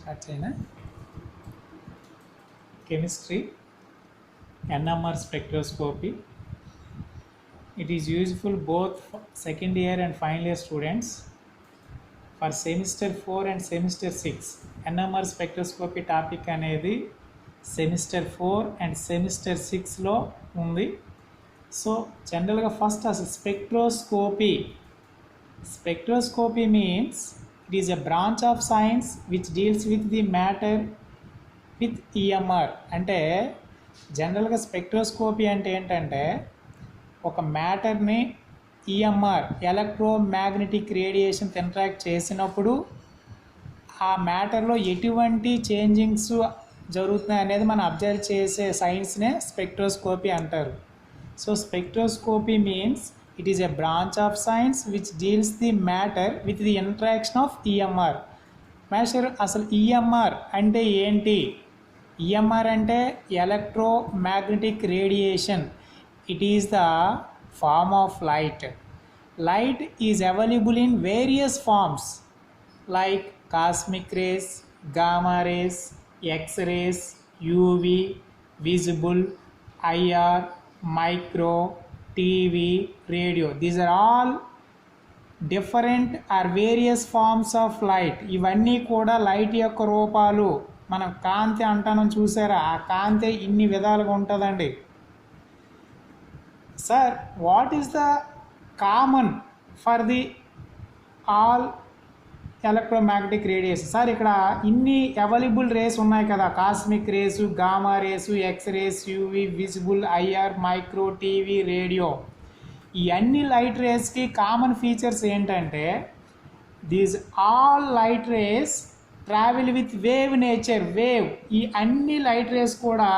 Start చేయనా chemistry NMR spectroscopy. It is useful both for second year and final year students for semester 4 and semester 6. NMR spectroscopy topic అనేది semester 4 and semester 6లో ఉంది. So జనరల్గా first అసలు spectroscopy means it is a branch of science which deals with the matter with EMR. అంటే జనరల్గా spectroscopy అంటే ఏంటంటే ఒక మ్యాటర్ని EMR electromagnetic radiation interact చేసినప్పుడు ఆ మ్యాటర్లో ఎటువంటి చేంజింగ్స్ జరుగుతున్నాయి అనేది మనం అబ్జర్వ్ చేసే సైన్స్నే స్పెక్ట్రోస్కోపీ అంటారు. So spectroscopy means it is a branch of science which deals the matter with the interaction of EMR. Master అసలు EMR అంటే ఏంటి? EMR అంటే electromagnetic radiation. It is the form of light. Light is available in various forms like cosmic rays, gamma rays, X-rays, UV, visible, IR, micro, TV, radio. These are all different or various forms of light. ఇవన్నీ కూడా light యొక్క రూపాలు. మనం కాంతి అంటానం చూసారా, ఆ కాంతి ఇన్ని విధాలుగా ఉంటుందండి. Sir what is the common for the all electromagnetic radiation? Sir ఇక్కడ ఇన్ని అవైలబుల్ రేస్ ఉన్నాయి కదా, cosmic race, gamma race, X rays, UV, visible, IR, micro, TV, radio. ఈ అన్ని లైట్ రేస్కి కామన్ ఫీచర్స్ ఏంటంటే these all light race travel with wave nature. Wave, ఈ అన్ని light race కూడా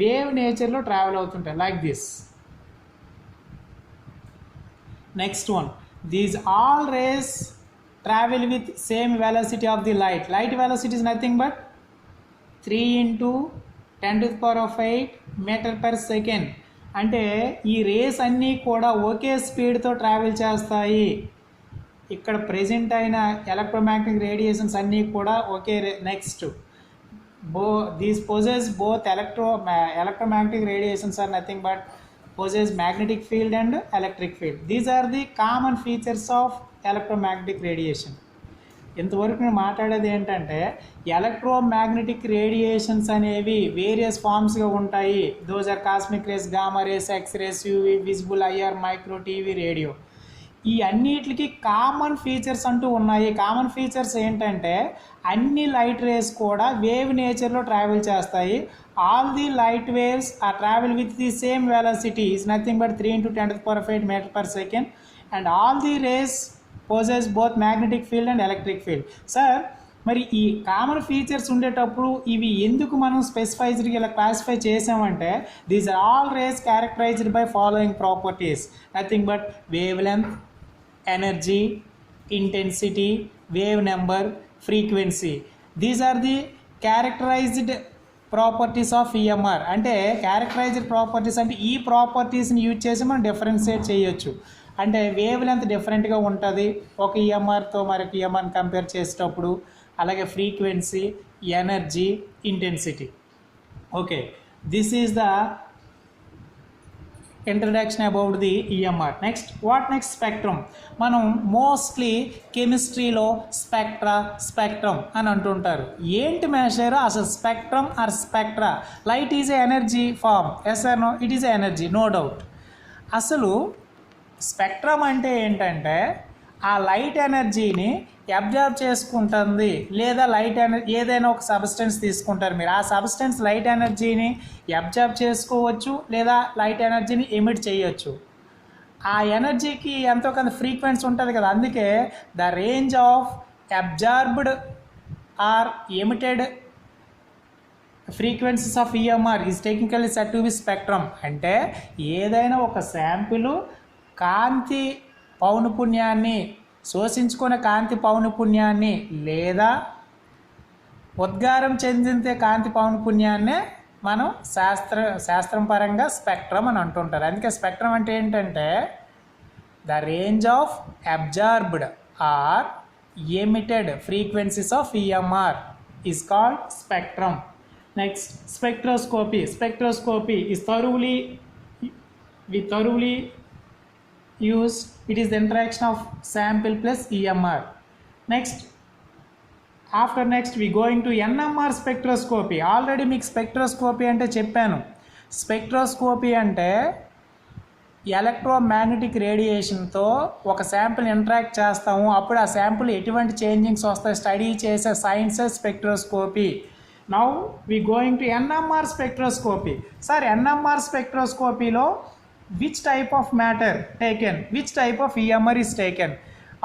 వేవ్ నేచర్లో ట్రావెల్ అవుతుంటాయి like this. Next one, these all rays travel with same velocity of the light. Light velocity is nothing but 3 into 10 to the power of 8 meter per second. అంటే ఈ race అన్నీ కూడా ఒకే స్పీడ్తో travel చేస్తాయి. ఇక్కడ present అయిన electromagnetic radiations అన్నీ కూడా ఒకే next these possess both electromagnetic radiations are nothing but possess magnetic field and electric field. These are the common features of electromagnetic radiation. ఇంతవరకు నేను మాట్లాడేది ఏంటంటే ఎలక్ట్రోమాగ్నెటిక్ రేడియేషన్స్ అనేవి వేరియస్ ఫార్మ్స్గా ఉంటాయి. Those are cosmic rays, gamma rays, x rays, UV, visible, IR, micro, TV, radio. ఈ అన్నిటికి common features అంటూ ఉన్నాయి. కామన్ ఫీచర్స్ ఏంటంటే అన్ని లైట్ రేస్ కూడా వేవ్ నేచర్లో ట్రావెల్ చేస్తాయి. All the light waves or travel with the same velocity is nothing but 3 into 10 to the power of 8 meter per second. And all the rays possess both magnetic field and electric field. Sir మరి ఈ common features ఉండేటప్పుడు ఇవి ఎందుకు మనం స్పెసిఫైజ్డ్గా ఇలా classify చేసామంటే these are all rays characterized by following properties, nothing but wavelength, energy, intensity, wave number, frequency. These are the characterized properties of EMR. అంటే characterized properties అంటే ఈ ప్రాపర్టీస్ని యూజ్ చేసి మనం డిఫరెన్షియేట్ చేయొచ్చు. అంటే వేవ్ లెంత్ డిఫరెంట్గా ఉంటుంది ఒక EMRతో మరొక EMRని కంపేర్ చేసేటప్పుడు. అలాగే frequency, energy, intensity. Okay, this is the introduction about the EMR. Next spectrum. మనం మోస్ట్లీ కెమిస్ట్రీలో స్పెక్ట్రమ్ అని అంటుంటారు. ఏంటి మేషర్ అసలు spectrum or spectra? Light is a energy form, yes or no? It is a energy, no doubt. అసలు స్పెక్ట్రమ్ అంటే ఏంటంటే ఆ లైట్ ఎనర్జీని అబ్జర్వ్ చేసుకుంటుంది. లేదా లైట్ ఎనర్జీ ఏదైనా ఒక సబ్స్టెన్స్ తీసుకుంటారు మీరు, ఆ సబ్స్టెన్స్ లైట్ ఎనర్జీని అబ్జర్వ్ చేసుకోవచ్చు లేదా లైట్ ఎనర్జీని ఎమిట్ చేయొచ్చు. ఆ ఎనర్జీకి ఎంతో కొంత ఫ్రీక్వెన్సీ ఉంటుంది కదా, అందుకే the range of absorbed or emitted frequencies of EMR is technically said to be spectrum. అంటే ఏదైనా ఒక శాంపిల్ కాంతి పౌనపున్యాన్ని శోషించుకునే కాంతి పౌనపున్యాన్ని లేదా ఉద్గారం చెందితే కాంతి పౌనపున్యాన్నే మనం శాస్త్రం పరంగా స్పెక్ట్రమ్ అని అంటుంటారు. అందుకే స్పెక్ట్రమ్ అంటే ఏంటంటే the range of absorbed or emitted frequencies of EMR. is called spectrum. Next, spectroscopy. Spectroscopy is thoroughly used. It is the interaction of sample plus EMR. Next we going to NMR spectroscopy. Already మీకు spectroscopy అంటే చెప్పాను. Spectroscopy అంటే electromagnetic రేడియేషన్తో ఒక sample interact చేస్తాము, అప్పుడు ఆ sample ఎటువంటి changings వస్తాయి స్టడీ చేసే science spectroscopy. Now we going to NMR spectroscopy. Sir NMR స్పెక్ట్రోస్కోపీలో which type of matter taken, which type of EMR is taken?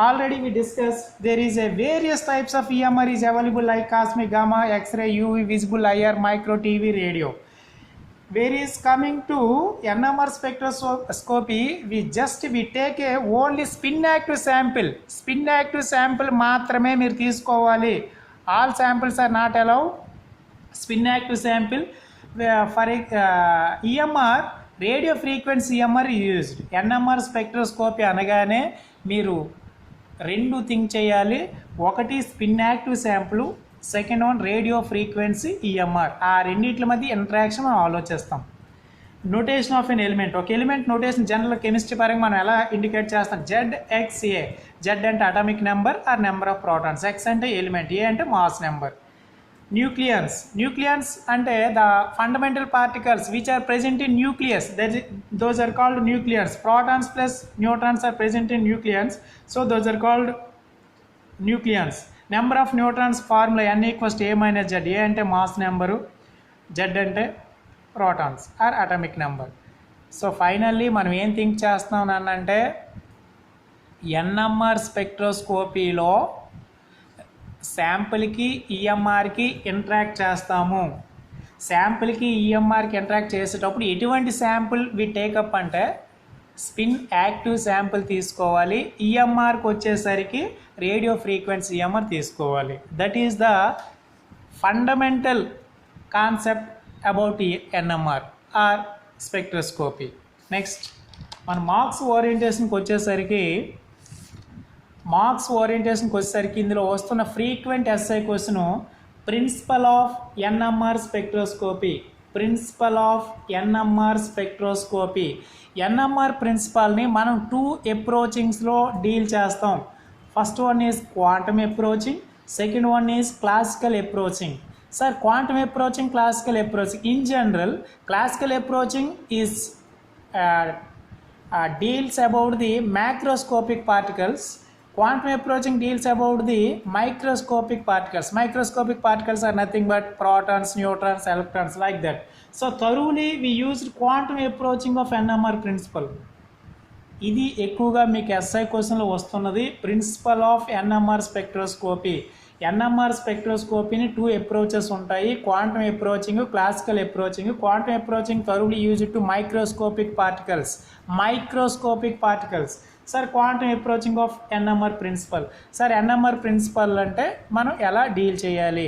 Already we discussed there is a various types of EMR is available like cosmic, gamma, X-ray, UV, visible IR, micro, TV, radio. Where is coming to NMR spectroscopy, we take a only spin active sample. Spin active sample మాత్రమే మీరు తీసుకోవాలి. All samples are not allowed. Spin active sample for EMR, radio frequency EMR used. NMR spectroscopy అనగానే మీరు రెండు thing చేయాలి. ఒకటి spin active sample, second one radio frequency EMR. ఆ రెండింటి మధ్య ఇంటరాక్షన్ మనం ఆలోచిస్తాం. Notation of an element. ఒక ఎలిమెంట్ నోటేషన్ జనరల్ కెమిస్ట్రీ పరంగా మనం ఎలా ఇండికేట్ చేస్తాం? ZXA. Z అంటే atomic number or number of protons, X అంటే ఎలిమెంట్, A అంటే మాస్ నెంబర్. న్యూక్లియన్స్ అంటే the fundamental particles which are present in nucleus, those are called nucleons. Protons plus neutrons are present in nucleons, so those are called nucleons. Number of neutrons formula N equals to A minus Z. A అంటే mass number, Z అంటే protons or atomic number. So finally మనం ఏం think చేస్తున్నాం అంటే NMR స్పెక్ట్రోస్కోపీలో శాంపుల్కి EMRకి interact చేస్తాము. శాంపుల్కి EMRకి interact చేసేటప్పుడు ఎటువంటి sample we take up అంటే స్పిన్ యాక్టివ్ శాంపుల్ తీసుకోవాలి. EMRకి వచ్చేసరికి రేడియో ఫ్రీక్వెన్సీ EMR తీసుకోవాలి. That is the fundamental concept about NMR or spectroscopy. Next మన మార్క్స్ ఓరియంటేషన్కి వచ్చేసరికి ఇందులో వస్తున్న ఫ్రీక్వెంట్ ఎస్ఐ question principle of NMR spectroscopy. NMR ప్రిన్సిపల్ని మనం 2 అప్రోచింగ్స్లో డీల్ చేస్తాం. First one is quantum approaching, second one is classical approaching. Sir quantum approaching, classical approaching. In general classical approaching is deals about the macroscopic particles. Quantum approaching deals about the microscopic particles. Microscopic particles are nothing but protons, neutrons, electrons, like that. So thoroughly we used quantum approaching of NMR principle. ఇది ఎక్కువగా మీకు SI క్వశ్చన్లో వస్తున్నది. Principle of NMR spectroscopy. NMR స్పెక్ట్రోస్కోపీని 2 approaches ఉంటాయి, quantum approaching, classical approaching. Quantum approaching thoroughly used to microscopic particles. Sir quantum approaching of NMR principle. Sir NMR principle అంటే మనం ఎలా డీల్ చేయాలి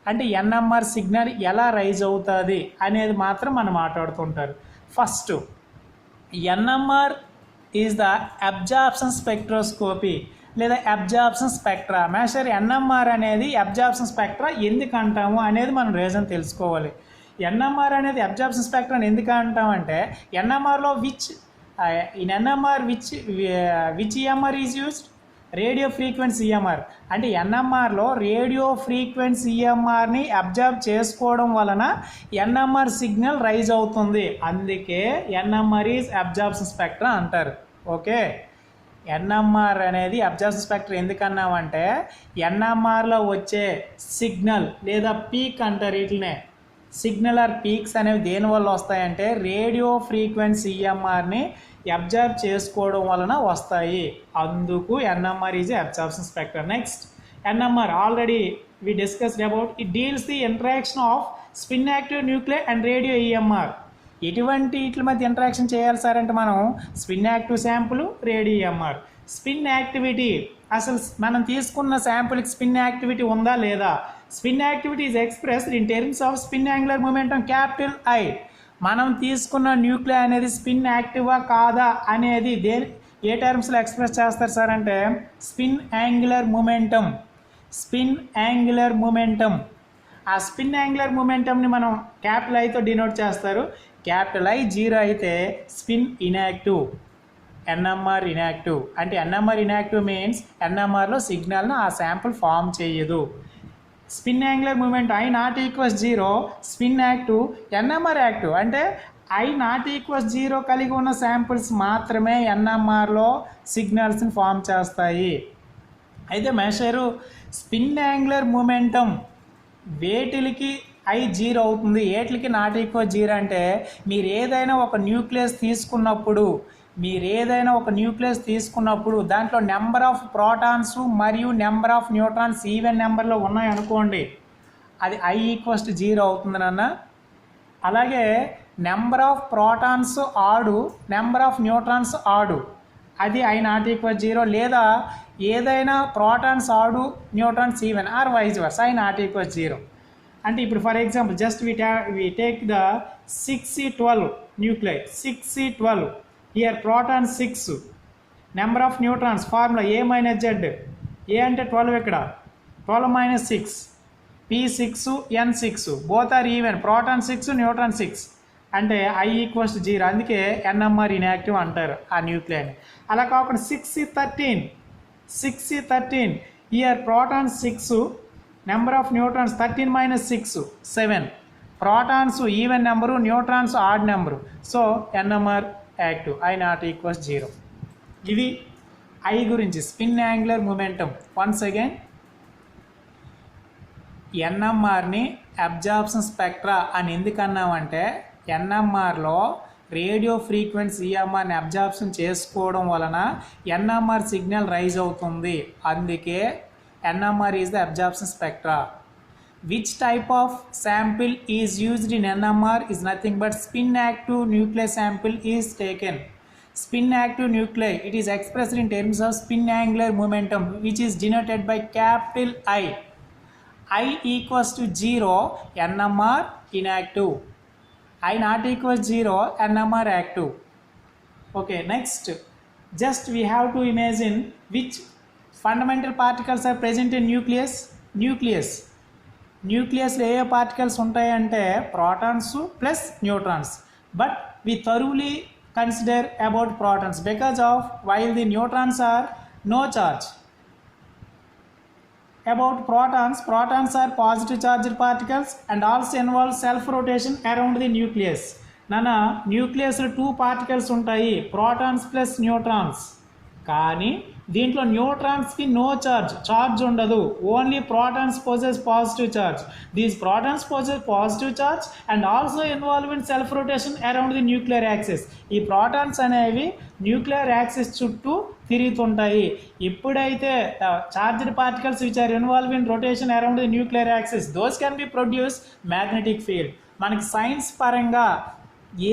అంటే NMR సిగ్నల్ ఎలా రైజ్ అవుతుంది అనేది మాత్రం మనం మాట్లాడుతుంటారు. First NMR is the absorption spectroscopy లేదా అబ్జార్ప్షన్ స్పెక్ట్రా. మేషర్ NMR అనేది అబ్జార్ప్షన్ స్పెక్ట్రా ఎందుకు అంటాము అనేది మనం రీజన్ తెలుసుకోవాలి. NMR అనేది అబ్జార్ప్షన్ స్పెక్ట్రా అని ఎందుకు అంటామంటే NMRలో which EMR is used? Radio frequency EMR. అంటే NMRలో రేడియో ఫ్రీక్వెన్సీ EMRని అబ్జర్వ్ చేసుకోవడం వలన NMR సిగ్నల్ రైజ్ అవుతుంది. అందుకే NMR ఈజ్ అబ్జార్ప్షన్ స్పెక్ట్రా అంటారు. ఓకే, NMR అనేది అబ్జార్ప్షన్ స్పెక్ట్రా ఎందుకన్నామంటే NMRలో వచ్చే సిగ్నల్ లేదా పీక్ అంటారు. వీటినే సిగ్నల్ ఆర్ పీక్స్ అనేవి దేనివల్ల వస్తాయంటే రేడియో ఫ్రీక్వెన్సీ EMRని అబ్జర్వ్ చేసుకోవడం వలన వస్తాయి. అందుకు NMR is absorption spectra. Next NMR already we discussed about it deals the interaction of spin active nuclear and radio EMR. ఎటువంటి వీటి మధ్య ఇంటరాక్షన్ చేయాలి సార్ అంటే మనం spin active sample, radio EMR. Spin activity, అసలు మనం తీసుకున్న శాంపుల్కి స్పిన్ యాక్టివిటీ ఉందా లేదా? Spin activity is expressed in terms of spin angular momentum capital I. మనం తీసుకున్న న్యూక్లియర్ అనేది స్పిన్ యాక్టివా కాదా అనేది ఏ టర్మ్స్లో ఎక్స్ప్రెస్ చేస్తారు సార్ అంటే స్పిన్ యాంగులర్ మొమెంటం. ఆ స్పిన్ యాంగులర్ మొమెంటంని మనం క్యాపిటల్ ఐతో డినోట్ చేస్తారు. క్యాపిటల్ ఐ 0 అయితే స్పిన్ ఇన్యాక్టివ్, ఎన్ఎంఆర్ ఇన్యాక్టివ్. అంటే ఎన్ఎంఆర్ ఇన్యాక్టివ్ మీన్స్ ఎన్ఎంఆర్లో సిగ్నల్ను ఆ శాంపుల్ ఫామ్ చేయదు. Spin angular moment I not equals 0, spin active, NMR active. అంటే ఐ నాట్ ఈక్వల్స్ 0 కలిగి ఉన్న శాంపుల్స్ మాత్రమే ఎన్ఎంఆర్లో సిగ్నల్స్ని ఫామ్ చేస్తాయి. అయితే మెషరు స్పిన్ యాంగులర్ మూమెంటం వేటికి ఐ 0 అవుతుంది, ఏటికి నాట్ ఈక్వల్ 0 అంటే మీరు ఏదైనా ఒక న్యూక్లియస్ తీసుకున్నప్పుడు దాంట్లో నెంబర్ ఆఫ్ ప్రోటాన్స్ మరియు నెంబర్ ఆఫ్ న్యూట్రాన్స్ ఈవెన్ నెంబర్లో ఉన్నాయనుకోండి, అది ఐ ఈక్వల్స్ 0 అవుతుంది నాన్న. అలాగే నెంబర్ ఆఫ్ ప్రోటాన్స్ ఆడు, నెంబర్ ఆఫ్ న్యూట్రాన్స్ ఆడు, అది ఐ నాట్ ఈక్వల్ 0. లేదా ఏదైనా protons odd neutrons even or vice versa I not equal 0. అంటే ఇప్పుడు for example just we take the 6C12 nuclei, 6C12, here proton 6, number of neutrons formula A minus Z, A అంటే 12 ఇక్కడ 12 minus 6, P6 N6 both are even, proton 6 neutron 6 అంటే I equals 0. అందుకే NMR inactive అంటారు ఆ న్యూక్లియర్ని. అలా కాకుండా 6C13 ఇయర్ proton 6, number of neutrons 13 minus 6 7, protons even number, neutrons odd number. So NMR active, I not equals 0. ఇది ఐ గురించి spin angular momentum. Once again ఎన్ఎంఆర్ని అబ్జార్ప్షన్ స్పెక్ట్రా అని ఎందుకన్నామంటే ఎన్ఎంఆర్లో రేడియో ఫ్రీక్వెన్సీ ఈఎంఆర్ని అబ్జార్ప్షన్ చేసుకోవడం వలన ఎన్ఎంఆర్ సిగ్నల్ రైజ్ అవుతుంది. అందుకే NMR is the absorption spectra. Which type of sample is used in NMR is nothing but spin active nuclear sample is taken. Spin active nuclei, it is expressed in terms of spin angular momentum which is denoted by capital I. I equals to 0, NMR inactive. I not equals 0, NMR active. Okay, next, just we have to imagine which fundamental particles are present in nucleus. న్యూక్లియస్లో ఏ particles ఉంటాయంటే protons plus neutrons. But we thoroughly consider about protons because of while the neutrons are no charge. About protons are positive charged particles and also involve self rotation around the nucleus. Nana nucleus లో 2 particles ఉంటాయి, protons plus neutrons. కానీ దీంట్లో న్యూట్రాన్స్కి no charge ఉండదు, only protons possess positive charge. These protons possess positive charge and also involve in self rotation around the nuclear axis. ఈ protons అనేవి nuclear axis చుట్టూ తిరుగుతుంటాయి. ఎప్పుడైతే charged particles which are involve in rotation around the nuclear axis, those can be produce magnetic field. మనకి science పరంగా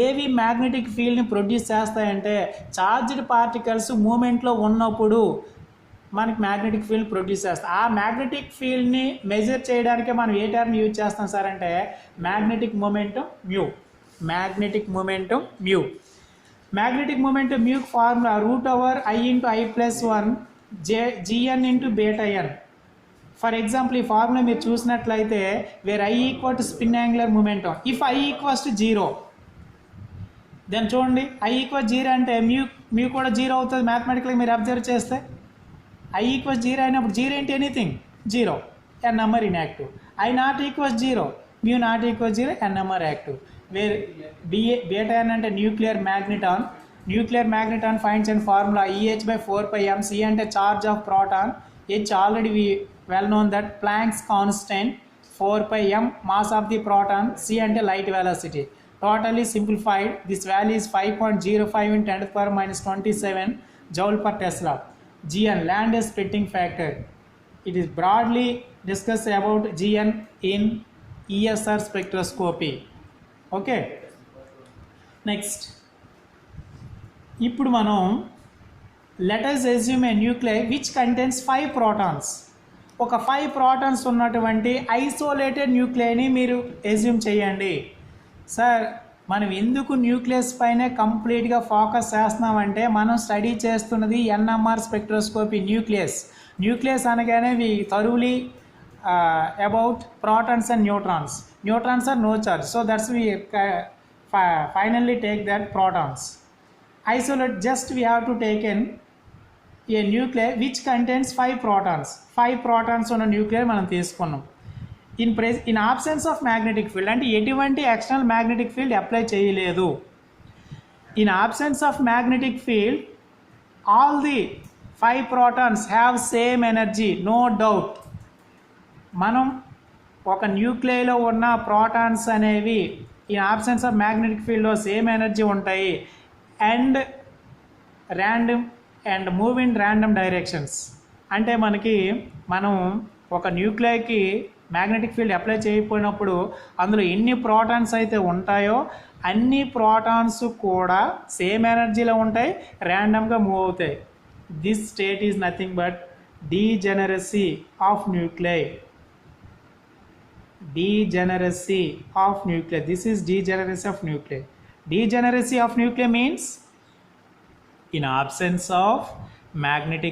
ఏవి magnetic ఫీల్డ్ని produce చేస్తాయంటే చార్జ్డ్ పార్టికల్స్ మూమెంట్లో ఉన్నప్పుడు మనకి మ్యాగ్నెటిక్ ఫీల్డ్ ప్రొడ్యూస్ చేస్తాయి. ఆ మ్యాగ్నెటిక్ ఫీల్డ్ని మెజర్ చేయడానికి మనం ఏ టర్మ్ యూజ్ చేస్తాం సార్ అంటే magnetic momentum mu. Magnetic momentum mu formula √I × I+1 GN × βN. For example ఈ ఫార్ములా మీరు చూసినట్లయితే where I equal to spin angular momentum, if I equals to 0 then చూడండి I ఈక్వల్ 0 అంటే మ్యూ కూడా 0 అవుతుంది. మ్యాథమెటికల్గా మీరు అబ్జర్వ్ చేస్తే I ఈక్వల్ 0 అయినప్పుడు 0 ఏంటి anything 0, NMR inactive. I not equal 0, mu not equal 0, NMR active. Where βN అంటే nuclear magneton finds and formula EH/4πm. C అంటే charge of proton, H already well known that Planck's constant, 4πm mass of the proton, C అంటే light velocity. Totally simplified, this value is 5.05 × 10⁻27 joule per Tesla. GN, land splitting factor. It is broadly discussed about GN in ESR spectroscopy. Okay. Next. ఇప్పుడు మనం let us assume a nuclei which contains 5 protons. ఒక 5 protons ఉన్నటువంటి isolated న్యూక్లియైని మీరు assume చేయండి. Sir మనం ఎందుకు nucleus పైనే కంప్లీట్గా ఫోకస్ చేస్తున్నామంటే మనం స్టడీ చేస్తున్నది NMR స్పెక్ట్రోస్కోపీ. న్యూక్లియస్ అనగానే we thoroughly about protons and neutrons. Neutrons are no charge, so that's we finally take that protons. Isolate, just we have to take in a nuclei which contains 5 protons. 5 protons on a nuclei మనం తీసుకున్నాం. In absence of magnetic field, అంటే ఎటువంటి external magnetic field apply చేయలేదు. In absence of magnetic field, all the 5 protons have same energy, no doubt. మనం ఒక న్యూక్లియలో ఉన్న protons అనేవి in absence of magnetic ఫీల్డ్లో సేమ్ ఎనర్జీ ఉంటాయి and random and move in random directions. అంటే మనం ఒక న్యూక్లియర్కి మ్యాగ్నెటిక్ ఫీల్డ్ అప్లై చేయకపోయినప్పుడు అందులో ఎన్ని ప్రోటాన్స్ అయితే ఉంటాయో అన్ని ప్రోటాన్స్ కూడా సేమ్ ఎనర్జీలో ఉంటాయి, ర్యాండమ్గా మూవ్ అవుతాయి. This state is nothing but degeneracy of nuclei. Degeneracy of nuclei. This is degeneracy of nuclei. Degeneracy of nuclei means in absence of magnetic